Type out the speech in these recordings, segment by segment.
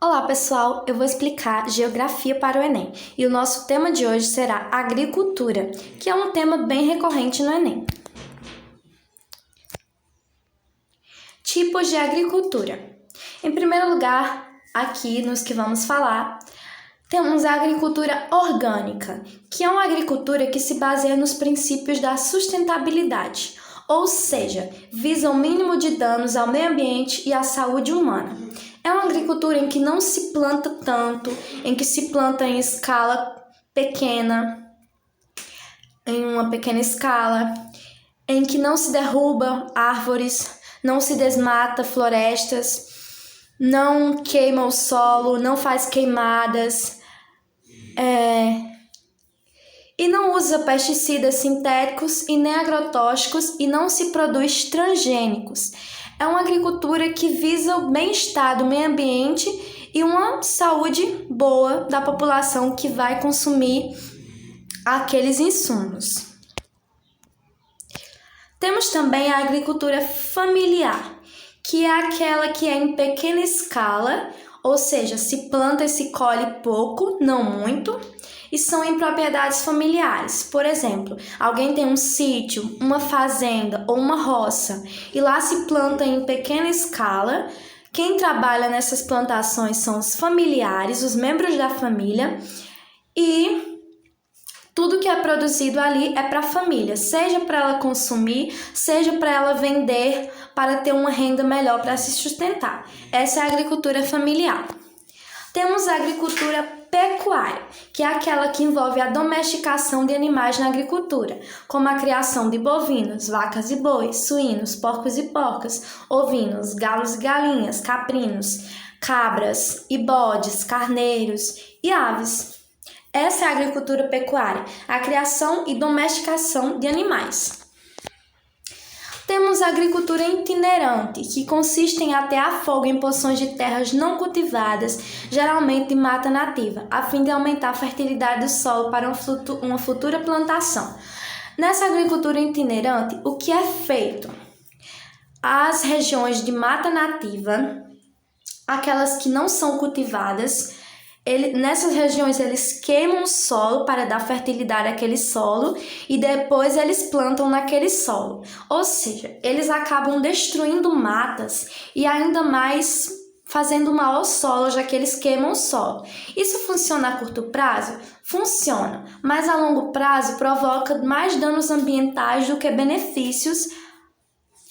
Olá pessoal, eu vou explicar geografia para o Enem e o nosso tema de hoje será agricultura, que é um tema bem recorrente no Enem. Tipos de agricultura. Em primeiro lugar, aqui nos que vamos falar, temos a agricultura orgânica, que é uma agricultura que se baseia nos princípios da sustentabilidade, ou seja, visa o mínimo de danos ao meio ambiente e à saúde humana. É uma agricultura em que não se planta tanto, em que se planta em escala pequena, em uma pequena escala, em que não se derruba árvores, não se desmata florestas, não queima o solo, não faz queimadas, e não usa pesticidas sintéticos e nem agrotóxicos e não se produz transgênicos. É uma agricultura que visa o bem-estar do meio ambiente e uma saúde boa da população que vai consumir aqueles insumos. Temos também a agricultura familiar, que é aquela que é em pequena escala, ou seja, se planta e se colhe pouco, não muito, e são em propriedades familiares. Por exemplo, alguém tem um sítio, uma fazenda ou uma roça e lá se planta em pequena escala. Quem trabalha nessas plantações são os familiares, os membros da família, e tudo que é produzido ali é para a família, seja para ela consumir, seja para ela vender para ter uma renda melhor para se sustentar. Essa é a agricultura familiar. Temos a agricultura pecuária, que é aquela que envolve a domesticação de animais na agricultura, como a criação de bovinos, vacas e bois, suínos, porcos e porcas, ovinos, galos e galinhas, caprinos, cabras e bodes, carneiros e aves. Essa é a agricultura pecuária, a criação e domesticação de animais. Temos a agricultura itinerante, que consiste em atear fogo em porções de terras não cultivadas, geralmente de mata nativa, a fim de aumentar a fertilidade do solo para uma futura plantação. Nessa agricultura itinerante, o que é feito? As regiões de mata nativa, aquelas que não são cultivadas, nessas regiões eles queimam o solo para dar fertilidade àquele solo e depois eles plantam naquele solo. Ou seja, eles acabam destruindo matas e ainda mais fazendo mal ao solo, já que eles queimam o solo. Isso funciona a curto prazo? Funciona, mas a longo prazo provoca mais danos ambientais do que benefícios.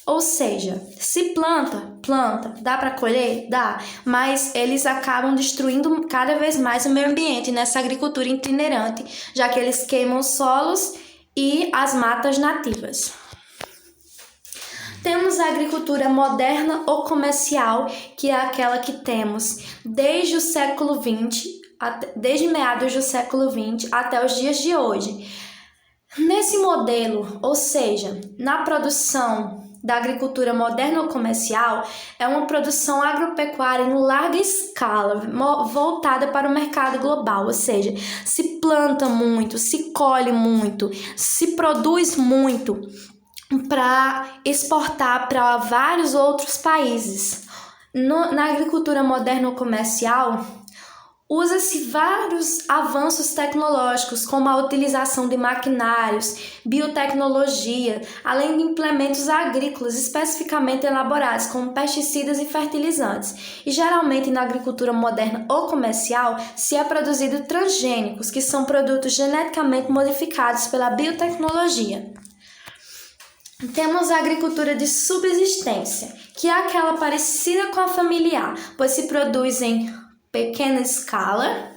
Ou seja, se planta, dá para colher? Dá, mas eles acabam destruindo cada vez mais o meio ambiente nessa agricultura itinerante, já que eles queimam os solos e as matas nativas. Temos a agricultura moderna ou comercial, que é aquela que temos desde o século XX, desde meados do século XX até os dias de hoje. Nesse modelo, ou seja, na produção da agricultura moderna ou comercial, é uma produção agropecuária em larga escala, voltada para o mercado global, ou seja, se planta muito, se colhe muito, se produz muito para exportar para vários outros países. Na agricultura moderna ou comercial, usa-se vários avanços tecnológicos, como a utilização de maquinários, biotecnologia, além de implementos agrícolas especificamente elaborados, como pesticidas e fertilizantes. E geralmente na agricultura moderna ou comercial se é produzido transgênicos, que são produtos geneticamente modificados pela biotecnologia. Temos a agricultura de subsistência, que é aquela parecida com a familiar, pois se produz em pequena escala,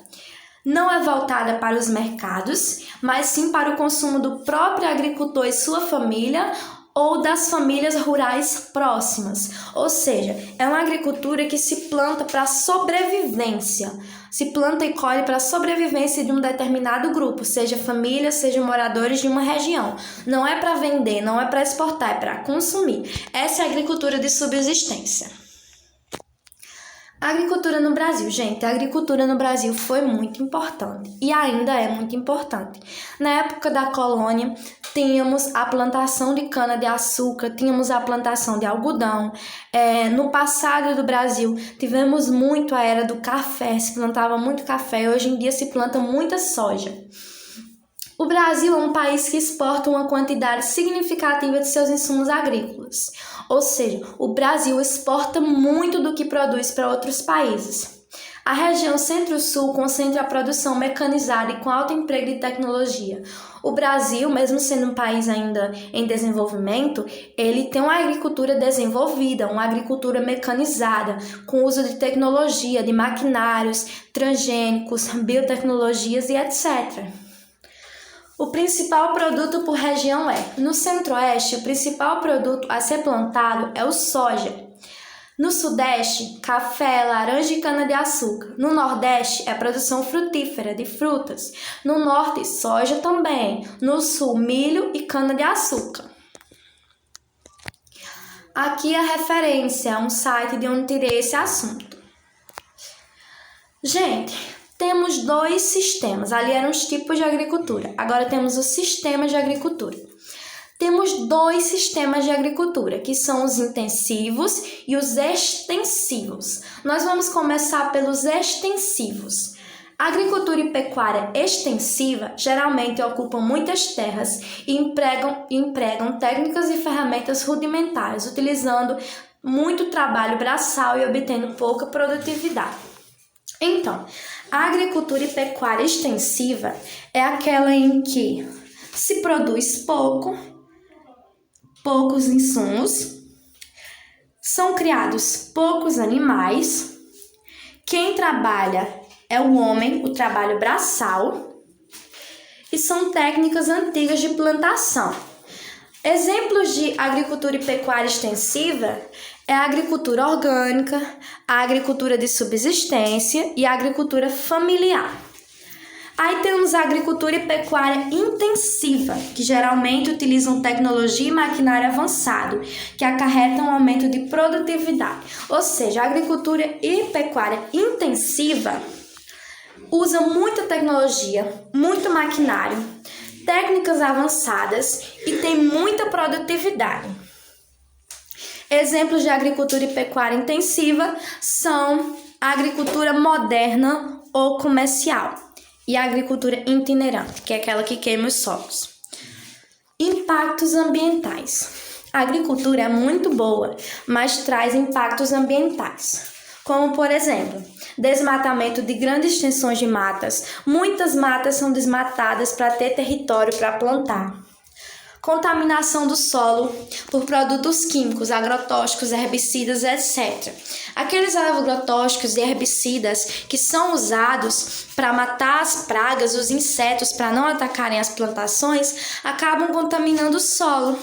não é voltada para os mercados, mas sim para o consumo do próprio agricultor e sua família ou das famílias rurais próximas. Ou seja, é uma agricultura que se planta para sobrevivência, se planta e colhe para a sobrevivência de um determinado grupo, seja família, seja moradores de uma região. Não é para vender, não é para exportar, é para consumir. Essa é a agricultura de subsistência. A agricultura no Brasil, gente, a agricultura no Brasil foi muito importante e ainda é muito importante. Na época da colônia, tínhamos a plantação de cana-de-açúcar, tínhamos a plantação de algodão. No passado do Brasil, tivemos muito a era do café, se plantava muito café, hoje em dia se planta muita soja. O Brasil é um país que exporta uma quantidade significativa de seus insumos agrícolas, ou seja, o Brasil exporta muito do que produz para outros países. A região Centro-Sul concentra a produção mecanizada e com alto emprego de tecnologia. O Brasil, mesmo sendo um país ainda em desenvolvimento, ele tem uma agricultura desenvolvida, uma agricultura mecanizada, com uso de tecnologia, de maquinários, transgênicos, biotecnologias e etc. O principal produto por região no Centro-Oeste, o principal produto a ser plantado é o soja. No Sudeste, café, laranja e cana-de-açúcar. No Nordeste, é produção frutífera de frutas. No Norte, soja também. No Sul, milho e cana-de-açúcar. Aqui a referência, um site de onde tirei esse assunto. Gente, temos 2 sistemas. Ali eram os tipos de agricultura. Agora temos os sistemas de agricultura. Temos 2 sistemas de agricultura, que são os intensivos e os extensivos. Nós vamos começar pelos extensivos. A agricultura e pecuária extensiva geralmente ocupam muitas terras e empregam técnicas e ferramentas rudimentares, utilizando muito trabalho braçal e obtendo pouca produtividade. Então, a agricultura e pecuária extensiva é aquela em que se produz poucos insumos, são criados poucos animais, quem trabalha é o homem, o trabalho braçal, e são técnicas antigas de plantação. Exemplos de agricultura e pecuária extensiva é a agricultura orgânica, a agricultura de subsistência e a agricultura familiar. Aí temos a agricultura e pecuária intensiva, que geralmente utilizam tecnologia e maquinário avançado, que acarretam um aumento de produtividade. Ou seja, a agricultura e pecuária intensiva usa muita tecnologia, muito maquinário, técnicas avançadas e tem muita produtividade. Exemplos de agricultura e pecuária intensiva são a agricultura moderna ou comercial e a agricultura itinerante, que é aquela que queima os solos. Impactos ambientais. A agricultura é muito boa, mas traz impactos ambientais, como, por exemplo, desmatamento de grandes extensões de matas. Muitas matas são desmatadas para ter território para plantar. Contaminação do solo por produtos químicos, agrotóxicos, herbicidas, etc. Aqueles agrotóxicos e herbicidas que são usados para matar as pragas, os insetos, para não atacarem as plantações, acabam contaminando o solo.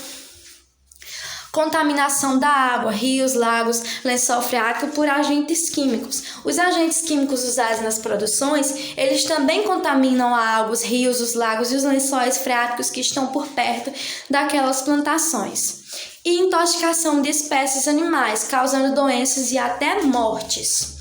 Contaminação da água, rios, lagos, lençol freático por agentes químicos. Os agentes químicos usados nas produções, eles também contaminam a água, os rios, os lagos e os lençóis freáticos que estão por perto daquelas plantações. E intoxicação de espécies animais, causando doenças e até mortes.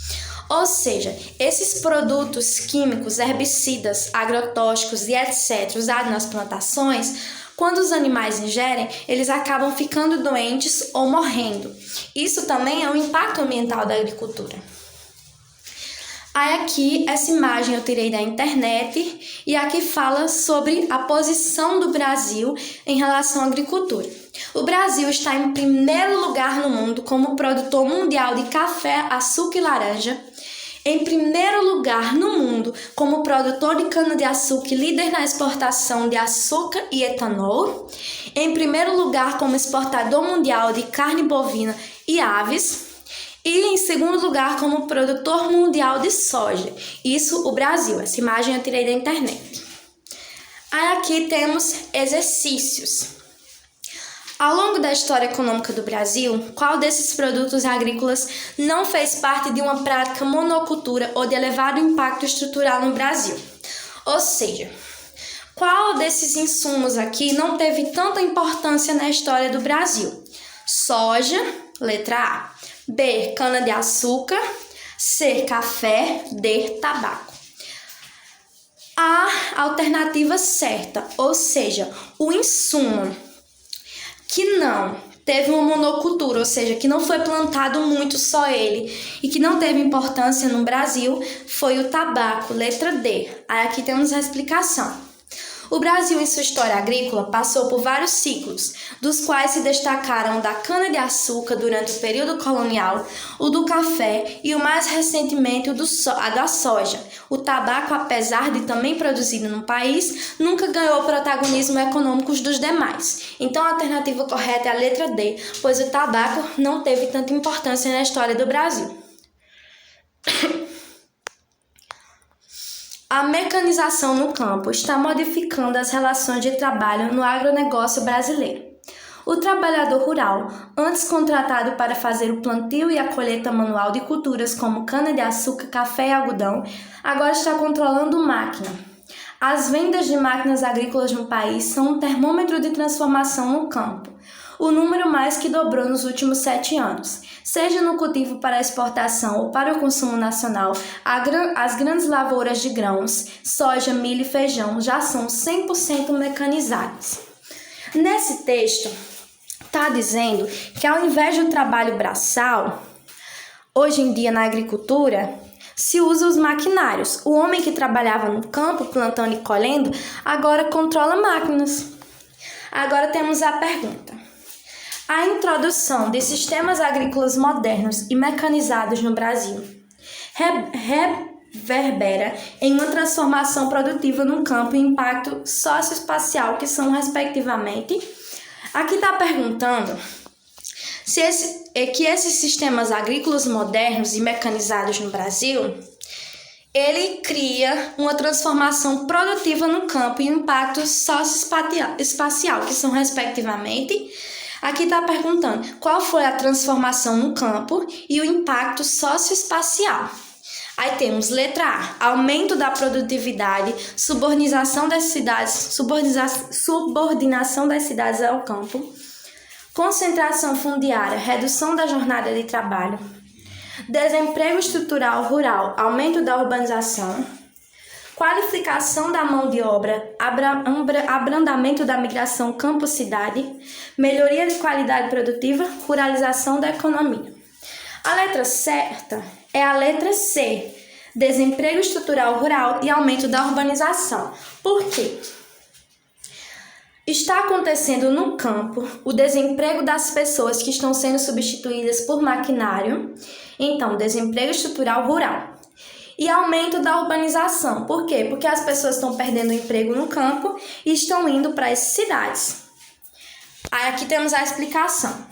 Ou seja, esses produtos químicos, herbicidas, agrotóxicos e etc. usados nas plantações, quando os animais ingerem, eles acabam ficando doentes ou morrendo. Isso também é um impacto ambiental da agricultura. Aí aqui, essa imagem eu tirei da internet e aqui fala sobre a posição do Brasil em relação à agricultura. O Brasil está em primeiro lugar no mundo como produtor mundial de café, açúcar e laranja. Em primeiro lugar no mundo como produtor de cana-de-açúcar e líder na exportação de açúcar e etanol. Em primeiro lugar como exportador mundial de carne bovina e aves. E em segundo lugar como produtor mundial de soja. Isso o Brasil. Essa imagem eu tirei da internet. Aí aqui temos exercícios. Ao longo da história econômica do Brasil, qual desses produtos agrícolas não fez parte de uma prática monocultura ou de elevado impacto estrutural no Brasil? Ou seja, qual desses insumos aqui não teve tanta importância na história do Brasil? Soja, letra A. B, cana-de-açúcar. C, café. D, tabaco. a alternativa certa, ou seja, o insumo que não teve uma monocultura, ou seja, que não foi plantado muito só ele e que não teve importância no Brasil, foi o tabaco, letra D. Aí aqui temos a explicação. O Brasil, em sua história agrícola, passou por vários ciclos, dos quais se destacaram o da cana-de-açúcar durante o período colonial, o do café e, o mais recentemente, a da soja. O tabaco, apesar de também produzido no país, nunca ganhou o protagonismo econômico dos demais. Então, a alternativa correta é a letra D, pois o tabaco não teve tanta importância na história do Brasil. A mecanização no campo está modificando as relações de trabalho no agronegócio brasileiro. O trabalhador rural, antes contratado para fazer o plantio e a colheita manual de culturas como cana-de-açúcar, café e algodão, agora está controlando máquina. As vendas de máquinas agrícolas no país são um termômetro de transformação no campo. O número mais que dobrou nos últimos 7 anos. Seja no cultivo para exportação ou para o consumo nacional, as grandes lavouras de grãos, soja, milho e feijão já são 100% mecanizadas. Nesse texto, está dizendo que ao invés do trabalho braçal, hoje em dia na agricultura, se usa os maquinários. O homem que trabalhava no campo, plantando e colhendo, agora controla máquinas. Agora temos a pergunta. A introdução de sistemas agrícolas modernos e mecanizados no Brasil reverbera em uma transformação produtiva no campo e impacto socioespacial, que são, respectivamente. Aqui está perguntando que esses sistemas agrícolas modernos e mecanizados no Brasil, ele cria uma transformação produtiva no campo e um impacto socioespacial, que são, respectivamente. Aqui está perguntando qual foi a transformação no campo e o impacto socioespacial. Aí temos letra A, aumento da produtividade, subordinação das cidades ao campo, concentração fundiária, redução da jornada de trabalho, desemprego estrutural rural, aumento da urbanização, qualificação da mão de obra, abrandamento da migração campo-cidade, melhoria de qualidade produtiva, ruralização da economia. A letra certa é a letra C, desemprego estrutural rural e aumento da urbanização. Por quê? Está acontecendo no campo o desemprego das pessoas que estão sendo substituídas por maquinário, então desemprego estrutural rural. E aumento da urbanização. Por quê? Porque as pessoas estão perdendo o emprego no campo e estão indo para as cidades. Aí aqui temos a explicação.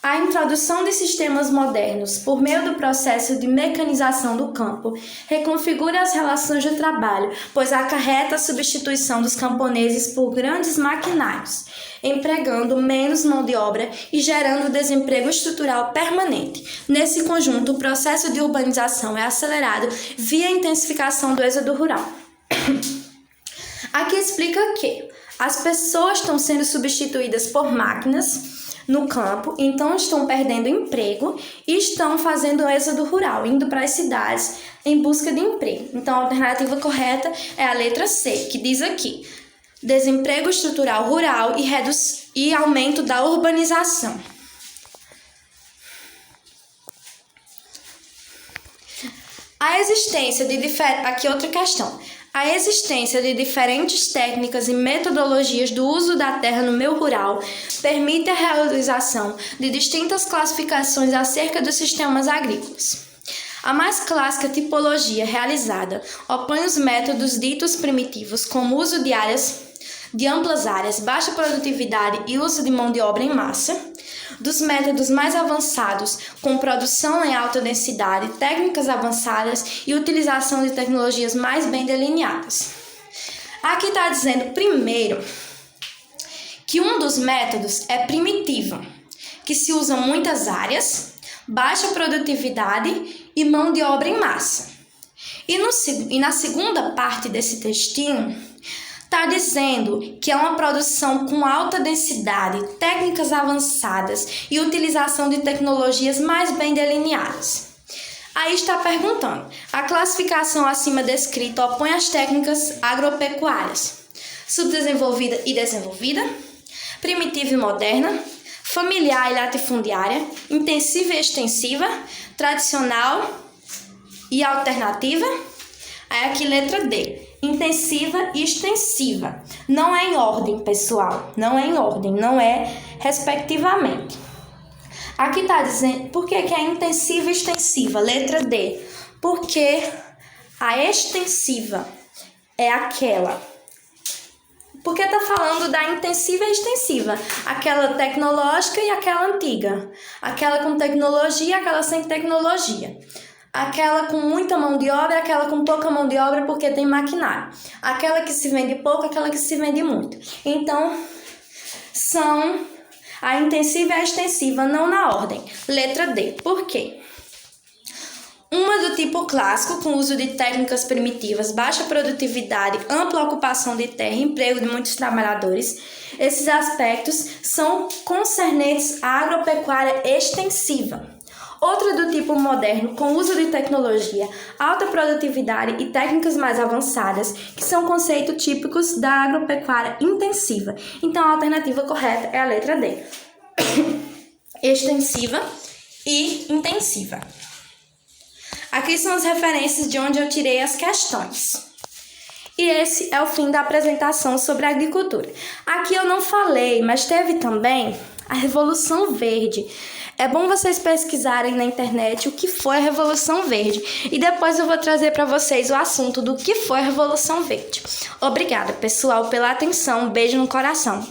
A introdução de sistemas modernos por meio do processo de mecanização do campo reconfigura as relações de trabalho, pois acarreta a substituição dos camponeses por grandes maquinários, empregando menos mão de obra e gerando desemprego estrutural permanente. Nesse conjunto, o processo de urbanização é acelerado via intensificação do êxodo rural. Aqui explica que as pessoas estão sendo substituídas por máquinas no campo, então estão perdendo emprego e estão fazendo o êxodo rural, indo para as cidades em busca de emprego. Então, a alternativa correta é a letra C, que diz aqui: desemprego estrutural rural e aumento da urbanização. A existência de aqui outra questão. A existência de diferentes técnicas e metodologias do uso da terra no meio rural permite a realização de distintas classificações acerca dos sistemas agrícolas. A mais clássica tipologia realizada opõe os métodos ditos primitivos, como uso de amplas áreas, baixa produtividade e uso de mão de obra em massa, dos métodos mais avançados, com produção em alta densidade, técnicas avançadas e utilização de tecnologias mais bem delineadas. Aqui está dizendo, primeiro, que um dos métodos é primitivo, que se usam muitas áreas, baixa produtividade e mão de obra em massa. E na segunda parte desse textinho, está dizendo que é uma produção com alta densidade, técnicas avançadas e utilização de tecnologias mais bem delineadas. Aí está perguntando: a classificação acima descrita opõe as técnicas agropecuárias subdesenvolvida e desenvolvida, primitiva e moderna, familiar e latifundiária, intensiva e extensiva, tradicional e alternativa. Aí aqui letra D, intensiva e extensiva. Não é em ordem, pessoal, não é em ordem, não é respectivamente. Aqui está dizendo por que é intensiva e extensiva, letra D, porque a extensiva é aquela. Porque está falando da intensiva e extensiva, aquela tecnológica e aquela antiga, aquela com tecnologia e aquela sem tecnologia, aquela com muita mão de obra e aquela com pouca mão de obra porque tem maquinário, aquela que se vende pouco, aquela que se vende muito. Então, são a intensiva e a extensiva, não na ordem. Letra D. Por quê? Uma do tipo clássico, com uso de técnicas primitivas, baixa produtividade, ampla ocupação de terra e emprego de muitos trabalhadores. Esses aspectos são concernentes à agropecuária extensiva. Outra do tipo moderno, com uso de tecnologia, alta produtividade e técnicas mais avançadas, que são conceitos típicos da agropecuária intensiva. Então, a alternativa correta é a letra D. Extensiva e intensiva. Aqui são as referências de onde eu tirei as questões. E esse é o fim da apresentação sobre a agricultura. Aqui eu não falei, mas teve também a Revolução Verde. É bom vocês pesquisarem na internet o que foi a Revolução Verde. E depois eu vou trazer para vocês o assunto do que foi a Revolução Verde. Obrigada, pessoal, pela atenção. Um beijo no coração.